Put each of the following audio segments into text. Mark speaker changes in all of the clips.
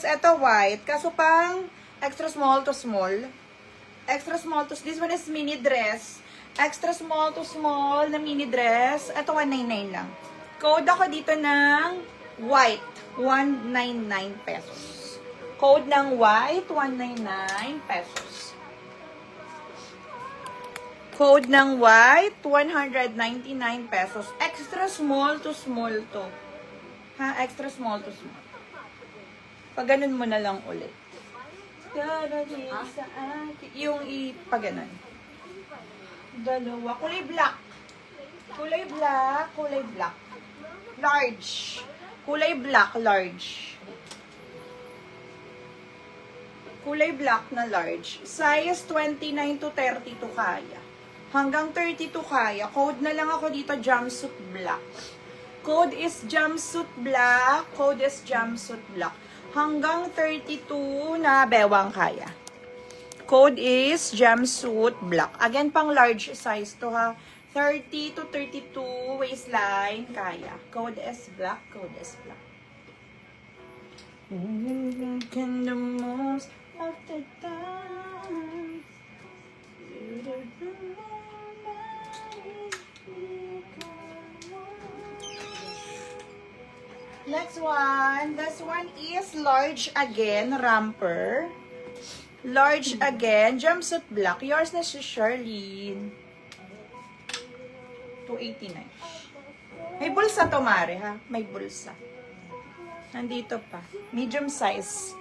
Speaker 1: ito white. Kaso pang extra small to small. Extra small to, this one is mini dress. Extra small to small na mini dress. Ito 199 lang. Code ako dito ng white. 199 pesos. Code ng white, 199 pesos. Code ng white, 199 pesos. Extra small to small to. Ha? Extra small to small. Pag ganun mo na lang ulit. Yung pag-ganon. Dalawa. Kulay black. Kulay black. Kulay black. Large. Kulay black, large. Kulay black na large. Size 29 to 32 kaya. Hanggang 32 kaya. Code na lang ako dito, jumpsuit black. Code is jumpsuit black. Code is jumpsuit black. Hanggang 32 na bewang kaya. Code is jumpsuit black. Again, pang large size to ha. 30 to 32 waistline kaya. Code is black. Code is black. Can the most of the time. Next one. This one is large again, romper. Large again, jumpsuit black. Yours na si Charlene. 289. May bulsa to, Mare, ha? May bulsa. Nandito pa. Medium size.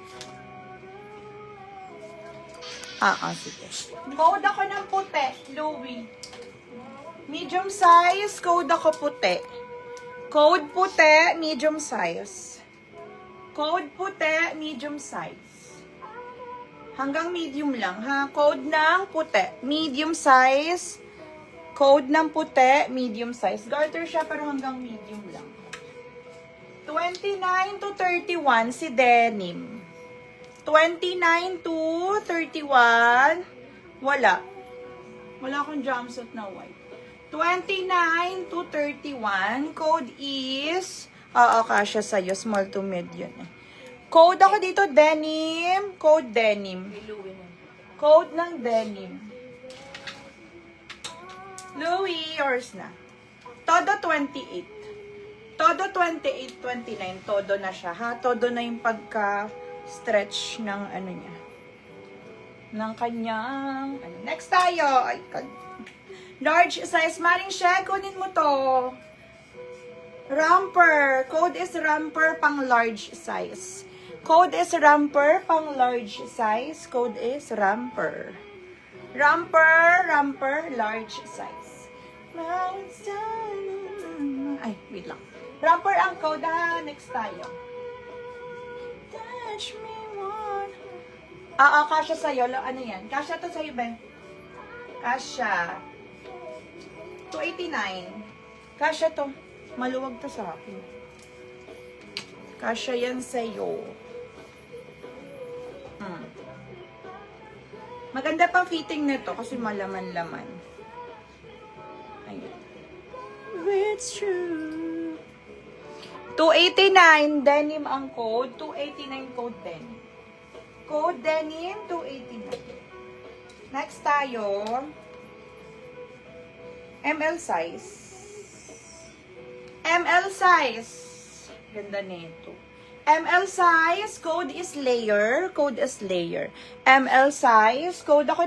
Speaker 1: Sige. Code ako ng puti, Louie. Medium size, code ako puti. Code puti, medium size. Code puti, medium size. Hanggang medium lang, ha? Code ng puti, medium size. Code ng puti, medium size. Garter siya, pero hanggang medium lang. 29 to 31, si denim. 29 to 31, wala. Wala akong jumpsuit na white. 29 to 31, code is, kasya sa'yo, small to medium. Code ako dito, denim. Code denim. Code ng denim. Louie, yours na. Todo 28. Todo 28, 29. Todo na siya, ha? Todo na yung pagka-stretch ng ano niya. Ng kanyang, Next tayo. Ay, large size. Maring siya, kunin mo to. Romper. Code is romper pang large size. Code is romper pang large size. Code is romper. Romper, large size. Ay, wait lang. Romper ang code, ha? Next tayo. Touch me one. Kasya sa'yo. Ano yan? Kasya to sa'yo, Ben. Kasya. 289. Kasya to. Maluwag to sa akin. Kasya yan sa'yo. Maganda pang fitting nito kasi malaman-laman. Ayun. It's true. 289 denim ang code. 289 code denim. Code denim 289. Next tayo. ML size. ML size. Ganda nito. ML size, code is layer. Code is layer. ML size, code ako